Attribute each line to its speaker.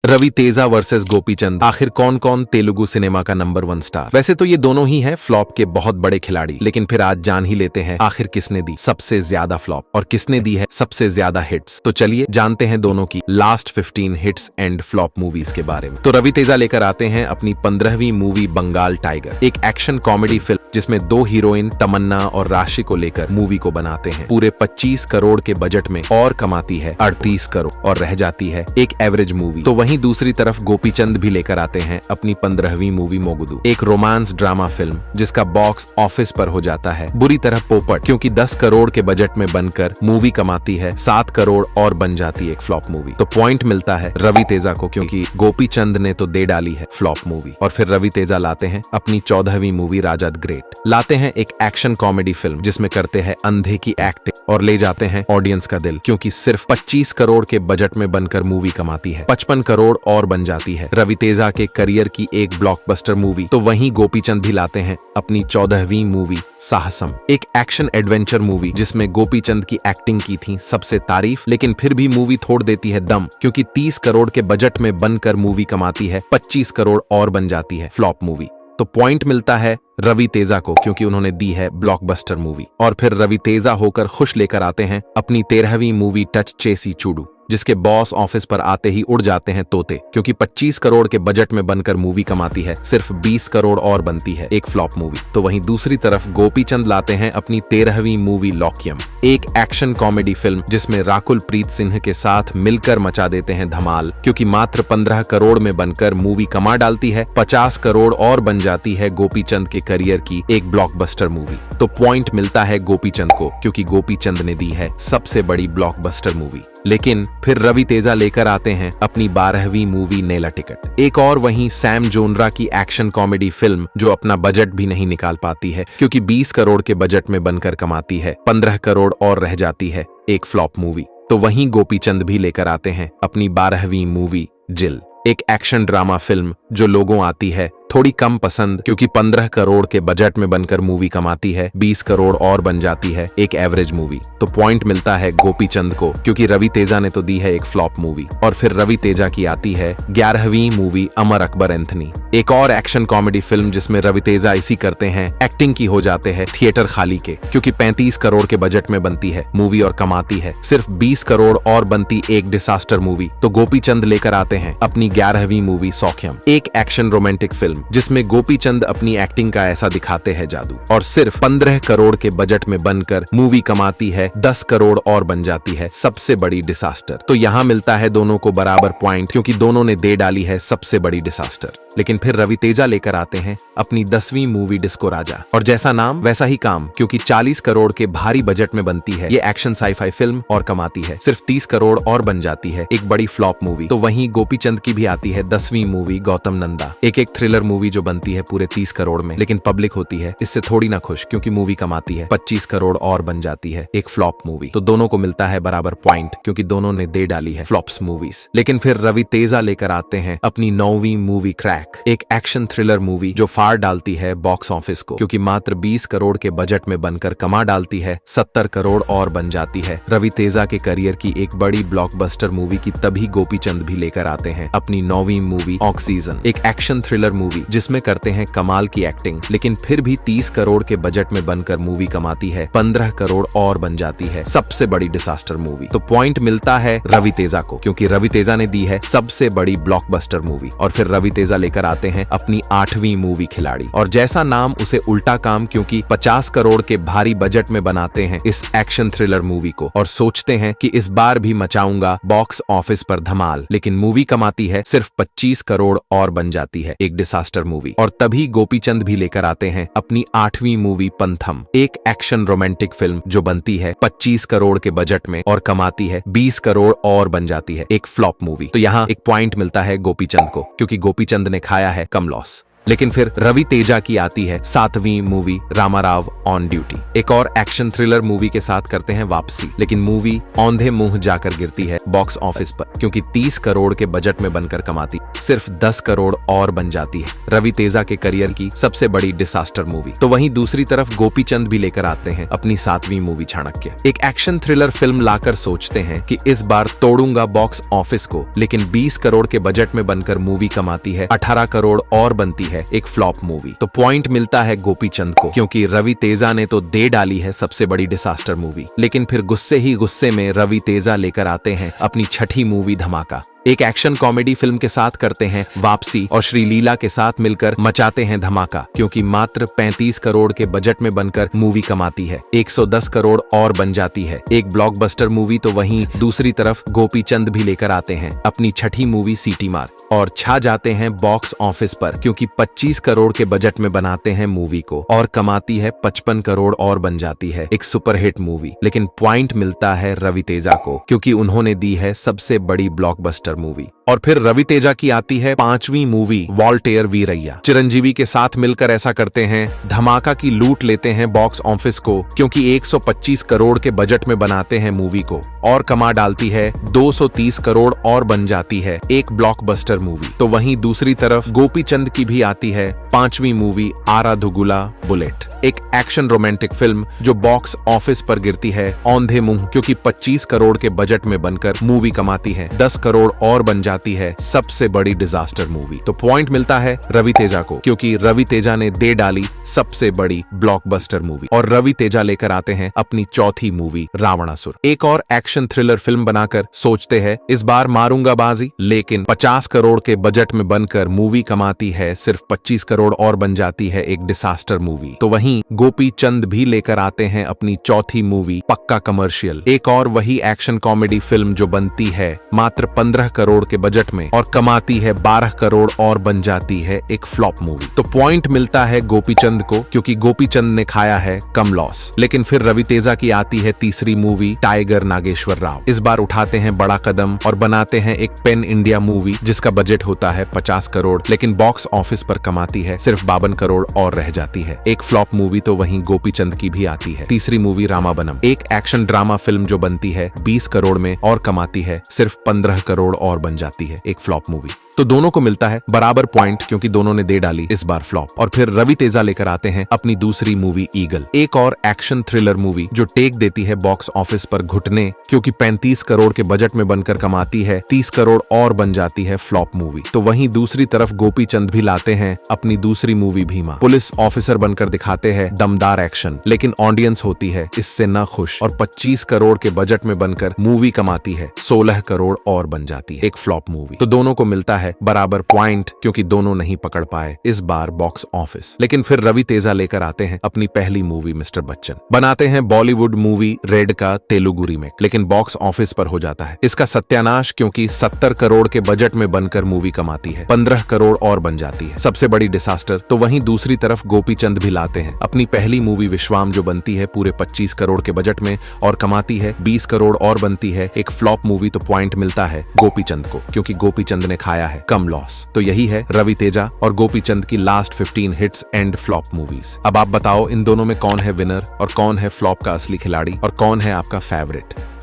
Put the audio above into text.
Speaker 1: Ravi Teja versus Gopichand, आखिर कौन कौन तेलुगु सिनेमा का नंबर 1 स्टार। वैसे तो ये दोनों ही हैं फ्लॉप के बहुत बड़े खिलाड़ी, लेकिन फिर आज जान ही लेते हैं आखिर किसने दी सबसे ज्यादा फ्लॉप और किसने दी है सबसे ज्यादा हिट्स। तो चलिए जानते हैं दोनों की last 15 hits and flop movies के बारे में। तो रवि तेजा लेकर आते हैं अपनी 15वीं मूवी बंगाल टाइगर, एक एक्शन कॉमेडी फिल्म जिसमें दो हीरोइन तमन्ना और राशि को लेकर मूवी को बनाते हैं। पूरे 25 करोड़ के बजट में और कमाती है 38 करोड़ और रह जाती है एक एवरेज मूवी। तो वहीं दूसरी तरफ गोपीचंद भी लेकर आते हैं अपनी 15वीं मूवी मोगुदू, एक रोमांस ड्रामा फिल्म जिसका बॉक्स ऑफिस पर हो जाता है बुरी तरह पोपट, क्योंकि 10 करोड़ के बजट में बनकर मूवी कमाती है 7 करोड़ और बन जाती है एक फ्लॉप मूवी। तो पॉइंट मिलता है रवि तेजा को, क्योंकि गोपीचंद ने तो दे डाली है फ्लॉप मूवी। और फिर रवि तेजा लाते हैं अपनी 14वीं मूवी राजा द ग्रेट, लाते हैं एक एक्शन कॉमेडी फिल्म जिसमें करते हैं अंधे की एक्टिंग और ले जाते हैं ऑडियंस का दिल, क्योंकि सिर्फ 25 करोड़ के बजट में बनकर मूवी कमाती है 55 करोड़ और बन जाती है रवि तेजा के करियर की एक ब्लॉकबस्टर मूवी। तो वहीं गोपीचंद भी लाते हैं अपनी 14वीं मूवी साहसम, एक एक्शन एडवेंचर मूवी जिसमें गोपीचंद की एक्टिंग की थी सबसे तारीफ, लेकिन फिर भी मूवी तोड़ देती है दम, क्योंकि 30 करोड़ के बजट में बनकर मूवी कमाती है 25 करोड़ और बन जाती है फ्लॉप मूवी। तो पॉइंट मिलता है रवि तेजा को, क्योंकि उन्होंने दी है ब्लॉकबस्टर मूवी। और फिर रवि तेजा होकर खुश लेकर आते हैं अपनी 13वीं मूवी टच चेसी चूडू, जिसके बॉक्स ऑफिस पर आते ही उड़ जाते हैं तोते, क्योंकि 25 करोड़ के बजट में बनकर मूवी कमाती है सिर्फ 20 करोड़ और बनती है एक फ्लॉप मूवी। तो वहीं दूसरी तरफ गोपीचंद लाते हैं अपनी 13वीं मूवी लॉक्यम, एक एक्शन कॉमेडी फिल्म जिसमें राकुल प्रीत सिंह के साथ मिलकर मचा देते हैं धमाल, क्योंकि मात्र 15 करोड़ में बनकर मूवी कमा डालती है 50 करोड़ और बन जाती है गोपीचंद के करियर की एक ब्लॉकबस्टर मूवी। तो पॉइंट मिलता है गोपीचंद को, क्योंकि गोपीचंद ने दी है सबसे बड़ी ब्लॉकबस्टर मूवी। लेकिन फिर रवि तेजा लेकर आते हैं अपनी 12वीं मूवी नेला टिकट, एक और वहीं सैम जोनरा की एक्शन कॉमेडी फिल्म जो अपना बजट भी नहीं निकाल पाती है, क्योंकि 20 करोड़ के बजट में बनकर कमाती है 15 करोड़ और रह जाती है एक फ्लॉप मूवी। तो वहीं गोपीचंद भी लेकर आते हैं अपनी 12वीं मूवी जिल, एक एक्शन ड्रामा फिल्म जो लोगों आती है थोड़ी कम पसंद, क्योंकि 15 करोड़ के बजट में बनकर मूवी कमाती है 20 करोड़ और बन जाती है एक एवरेज मूवी। तो पॉइंट मिलता है गोपीचंद को, क्योंकि रवि तेजा ने तो दी है एक फ्लॉप मूवी। और फिर रवि तेजा की आती है 11वीं मूवी अमर अकबर एंथनी, एक और एक्शन कॉमेडी फिल्म जिसमें रवि तेजा इसी करते हैं एक्टिंग की हो जाते हैं थिएटर खाली के, क्योंकि 35 करोड़ के बजट में बनती है मूवी और कमाती है सिर्फ 20 करोड़ और बनती एक डिसास्टर मूवी। तो गोपीचंद लेकर आते हैं अपनी 11वीं मूवी सौख्यम, एक एक्शन रोमांटिक फिल्म जिसमें गोपीचंद अपनी एक्टिंग का ऐसा दिखाते हैं जादू, और सिर्फ 15 करोड़ के बजट में बनकर मूवी कमाती है 10 करोड़ और बन जाती है सबसे बड़ी डिसास्टर। तो यहाँ मिलता है दोनों को बराबर पॉइंट, क्योंकि दोनों ने दे डाली है सबसे बड़ी डिसास्टर। लेकिन फिर रवि तेजा लेकर आते हैं अपनी 10वीं मूवी डिस्को राजा, और जैसा नाम वैसा ही काम, क्योंकि 40 करोड़ के भारी बजट में बनती है ये एक्शन साईफाई फिल्म और कमाती है सिर्फ 30 करोड़ और बन जाती है एक बड़ी फ्लॉप मूवी। तो वहीं गोपीचंद की भी आती है 10वीं मूवी गौतम नंदा, एक थ्रिलर मूवी जो बनती है पूरे 30 करोड़ में, लेकिन पब्लिक होती है इससे थोड़ी ना खुश, क्योंकि मूवी कमाती है 25 करोड़ और बन जाती है एक फ्लॉप मूवी। तो दोनों को मिलता है बराबर पॉइंट, क्योंकि दोनों ने दे डाली है फ्लॉप्स मूवीज। लेकिन फिर रवि तेजा लेकर आते हैं अपनी 9वीं मूवी क्रैक, एक एक्शन थ्रिलर मूवी जो फाड़ डालती है बॉक्स ऑफिस को, क्योंकि मात्र 20 करोड़ के बजट में बनकर कमा डालती है 70 करोड़ और बन जाती है रवि तेजा के करियर की एक बड़ी ब्लॉकबस्टर मूवी की। तभी गोपीचंद भी लेकर आते हैं अपनी 9वीं मूवी ऑक्सीजन, एक एक्शन थ्रिलर मूवी जिसमें करते हैं कमाल की एक्टिंग, लेकिन फिर भी 30 करोड़ के बजट में बनकर मूवी कमाती है 15 करोड़ और बन जाती है सबसे बड़ी डिसास्टर मूवी। तो पॉइंट मिलता है रवि तेजा को, क्योंकि रवि तेजा ने दी है सबसे बड़ी ब्लॉकबस्टर मूवी। और फिर रवि तेजा लेकर आते हैं अपनी 8वीं मूवी खिलाड़ी, और जैसा नाम उसे उल्टा काम, क्योंकि 50 करोड़ के भारी बजट में बनाते हैं इस एक्शन थ्रिलर मूवी को और सोचते हैं कि इस बार भी मचाऊंगा बॉक्स ऑफिस पर धमाल, लेकिन मूवी कमाती है सिर्फ 25 करोड़ और बन जाती है एक डिसास्टर मूवी। और तभी गोपीचंद भी लेकर आते हैं अपनी 8वीं मूवी पंथम, एक एक्शन रोमांटिक फिल्म जो बनती है 25 करोड़ के बजट में और कमाती है 20 करोड़ और बन जाती है एक फ्लॉप मूवी। तो यहाँ एक पॉइंट मिलता है गोपीचंद को, क्योंकि गोपीचंद ने खाया है कम लॉस। लेकिन फिर रवि तेजा की आती है 7वीं मूवी रामाराव ऑन ड्यूटी। एक और एक्शन थ्रिलर मूवी के साथ करते हैं वापसी, लेकिन मूवी औंधे मुंह जाकर गिरती है बॉक्स ऑफिस पर, क्योंकि 30 करोड़ के बजट में बनकर कमाती सिर्फ 10 करोड़ और बन जाती है रवि तेजा के करियर की सबसे बड़ी डिसास्टर मूवी। तो वहीं दूसरी तरफ गोपीचंद भी लेकर आते हैं अपनी 7वीं मूवी चाणक्य। एक एक्शन थ्रिलर फिल्म लाकर सोचते हैं कि इस बार तोड़ूंगा बॉक्स ऑफिस को, लेकिन 20 करोड़ के बजट में बनकर मूवी कमाती है 18 करोड़ और बनती है एक फ्लॉप मूवी। तो पॉइंट मिलता है गोपीचंद को, क्योंकि रवि तेजा ने तो दे डाली है सबसे बड़ी डिसास्टर मूवी, लेकिन फिर गुस्से ही गुस्से में रवि तेजा लेकर आते हैं अपनी 6ठी मूवी धमाका। एक एक्शन कॉमेडी फिल्म के साथ करते हैं वापसी और श्रीलीला के साथ मिलकर मचाते हैं धमाका, क्योंकि मात्र 35 करोड़ के बजट में बनकर मूवी कमाती है 110 करोड़ और बन जाती है एक ब्लॉकबस्टर मूवी। तो वहीं दूसरी तरफ गोपीचंद भी लेकर आते हैं अपनी 6ठी मूवी सीटी मार और छा जाते हैं बॉक्स ऑफिस पर, क्योंकि 25 करोड़ के बजट में बनाते हैं मूवी को और कमाती है 55 करोड़ और बन जाती है एक सुपरहिट मूवी। लेकिन पॉइंट मिलता है रवि तेजा को, क्योंकि उन्होंने दी है सबसे बड़ी ब्लॉकबस्टर मूवी। और फिर रवि तेजा की आती है 5वीं मूवी वॉल्टेयर वीरैया। चिरंजीवी के साथ मिलकर ऐसा करते हैं, धमाका की लूट लेते हैं बॉक्स ऑफिस को, क्योंकि 125 करोड़ के बजट में बनाते हैं मूवी को और कमा डालती है 230 करोड़ और बन जाती है एक ब्लॉकबस्टर मूवी। तो वहीं दूसरी तरफ गोपीचंद की भी आती है 5वीं मूवी आरा धुगुला बुलेट, एक एक्शन रोमांटिक फिल्म जो बॉक्स ऑफिस पर गिरती है औंधे मुंह, क्योंकि 25 करोड़ के बजट में बनकर मूवी कमाती है 10 करोड़ और बन जाती है सबसे बड़ी डिजास्टर मूवी। तो पॉइंट मिलता है रवि तेजा को, क्योंकि रवि तेजा ने दे डाली सबसे बड़ी ब्लॉकबस्टर मूवी और रवि तेजा लेकर आते हैं अपनी 4थी मूवी रावणासुर। एक और एक्शन थ्रिलर फिल्म बनाकर सोचते हैं इस बार मारूंगा बाजी, लेकिन 50 करोड़ के बजट में बनकर मूवी कमाती है सिर्फ 25 करोड़ और बन जाती है एक डिसास्टर मूवी। तो वहीं गोपीचंद भी लेकर आते हैं अपनी 4थी मूवी पक्का कमर्शियल, एक और वही एक्शन कॉमेडी फिल्म जो बनती है मात्र 15 करोड़ के बजट में और कमाती है 12 करोड़ और बन जाती है एक फ्लॉप मूवी। तो पॉइंट मिलता है गोपीचंद को, क्योंकि गोपीचंद ने खाया है कम लॉस। लेकिन फिर रवि तेजा की आती है तीसरी मूवी टाइगर नागेश्वर राव। इस बार उठाते हैं बड़ा कदम और बनाते हैं एक पेन इंडिया मूवी जिसका बजट होता है 50 करोड़, लेकिन बॉक्स ऑफिस पर कमाती है सिर्फ 52 करोड़ और रह जाती है एक फ्लॉप मूवी। तो वहीं गोपीचंद की भी आती है तीसरी मूवी रामाबनम, एक एक्शन ड्रामा फिल्म जो बनती है 20 करोड़ में और कमाती है सिर्फ 15 करोड़ और बन जाती है एक फ्लॉप मूवी। तो दोनों को मिलता है बराबर पॉइंट, क्योंकि दोनों ने दे डाली इस बार फ्लॉप। और फिर रवि तेजा लेकर आते हैं अपनी दूसरी मूवी ईगल, एक और एक्शन थ्रिलर मूवी जो टेक देती है बॉक्स ऑफिस पर घुटने, क्योंकि 35 करोड़ के बजट में बनकर कमाती है 30 करोड़ और बन जाती है फ्लॉप मूवी। तो वहीं दूसरी तरफ गोपीचंद भी लाते हैं अपनी दूसरी मूवी भीमा, पुलिस ऑफिसर बनकर दिखाते हैं दमदार एक्शन, लेकिन ऑडियंस होती है इससे न खुश और 25 करोड़ के बजट में बनकर मूवी कमाती है 16 करोड़ और बन जाती है एक फ्लॉप मूवी। तो दोनों को मिलता है बराबर पॉइंट, क्योंकि दोनों नहीं पकड़ पाए इस बार बॉक्स ऑफिस। लेकिन फिर रवि तेजा लेकर आते हैं अपनी पहली मूवी मिस्टर बच्चन, बनाते हैं बॉलीवुड मूवी रेड का तेलुगु रीमेक, लेकिन बॉक्स ऑफिस पर हो जाता है इसका सत्यानाश, क्योंकि 70 करोड़ के बजट में बनकर मूवी कमाती है 15 करोड़ और बन जाती है सबसे बड़ी डिसास्टर। तो वहीं दूसरी तरफ गोपीचंद भी लाते हैं अपनी पहली मूवी विश्वाम जो बनती है पूरे 25 करोड़ के बजट में और कमाती है 20 करोड़ और बनती है एक फ्लॉप मूवी। तो पॉइंट मिलता है गोपीचंद को, क्योंकि गोपीचंद ने खाया है कम लॉस। तो यही है रवि तेजा और गोपीचंद की last 15 hits and flop movies. अब आप बताओ इन दोनों में कौन है विनर और कौन है फ्लॉप का असली खिलाड़ी और कौन है आपका फेवरेट।